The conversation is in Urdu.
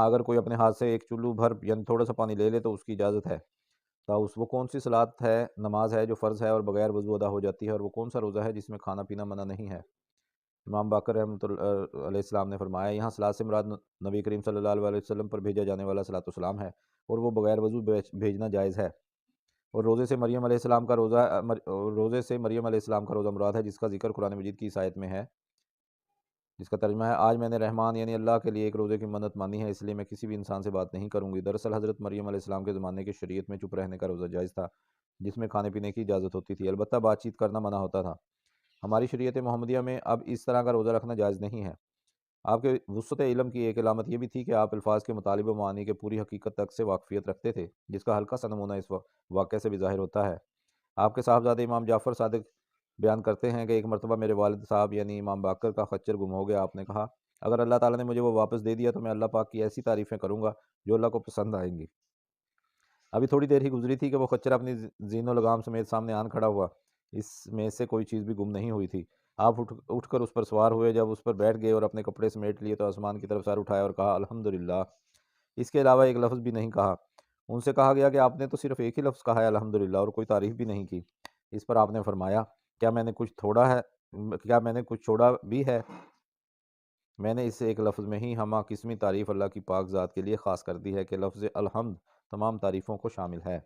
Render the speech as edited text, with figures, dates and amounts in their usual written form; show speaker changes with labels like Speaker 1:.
Speaker 1: اگر کوئی اپنے ہاتھ سے ایک چلو بھر یعنی تھوڑا سا پانی لے لے تو اس کی اجازت ہے۔ تاؤس وہ کون سی صلاۃ ہے، نماز ہے جو فرض ہے اور بغیر وضو ادا ہو جاتی ہے، اور وہ کون سا روزہ ہے جس میں کھانا پینا منع نہیں ہے؟ امام باقر رحمۃ اللہ علیہ السلام نے فرمایا، یہاں صلاۃ سے مراد نبی کریم صلی اللہ علیہ وسلم پر بھیجا جانے والا صلاۃ والسلام ہے، اور وہ بغیر وضو بھیجنا جائز ہے۔ اور روزے سے مریم علیہ السلام کا روزہ مراد ہے، جس کا ذکر قرآن مجید کی اس آیت میں ہے، جس کا ترجمہ ہے، آج میں نے رحمان یعنی اللہ کے لیے ایک روزے کی منت مانی ہے، اس لیے میں کسی بھی انسان سے بات نہیں کروں گی۔ دراصل حضرت مریم علیہ السلام کے زمانے کی شریعت میں چپ رہنے کا روزہ جائز تھا، جس میں کھانے پینے کی اجازت ہوتی تھی، البتہ بات چیت کرنا منع ہوتا تھا۔ ہماری شریعت محمدیہ میں اب اس طرح کا روزہ رکھنا جائز نہیں ہے۔ آپ کے وسعت علم کی ایک علامت یہ بھی تھی کہ آپ الفاظ کے مطالب و معانی کے پوری حقیقت تک سے واقفیت رکھتے تھے، جس کا ہلکا سا نمونہ اس واقعے سے بھی ظاہر ہوتا ہے۔ آپ کے صاحبزادے امام جعفر صادق بیان کرتے ہیں کہ ایک مرتبہ میرے والد صاحب یعنی امام باقر کا خچر گم ہو گیا۔ آپ نے کہا، اگر اللہ تعالیٰ نے مجھے وہ واپس دے دیا تو میں اللہ پاک کی ایسی تعریفیں کروں گا جو اللہ کو پسند آئیں گی۔ ابھی تھوڑی دیر ہی گزری تھی کہ وہ خچر اپنی زین و لگام سمیت سامنے آن کھڑا ہوا، اس میں سے کوئی چیز بھی گم نہیں ہوئی تھی۔ آپ اٹھ کر اس پر سوار ہوئے، جب اس پر بیٹھ گئے اور اپنے کپڑے سمیٹ لیے تو آسمان کی طرف سر اٹھایا اور کہا الحمدللہ، اس کے علاوہ ایک لفظ بھی نہیں کہا۔ ان سے کہا گیا کہ آپ نے تو صرف ایک ہی لفظ کہا ہے الحمدللہ، اور کوئی تعریف بھی نہیں کی۔ اس پر آپ نے فرمایا، کیا میں نے کچھ چھوڑا بھی ہے؟ میں نے اس ایک لفظ میں ہی ہمہ قسمی تعریف اللہ کی پاک ذات کے لیے خاص کر دی ہے کہ لفظ الحمد تمام تعریفوں کو شامل ہے۔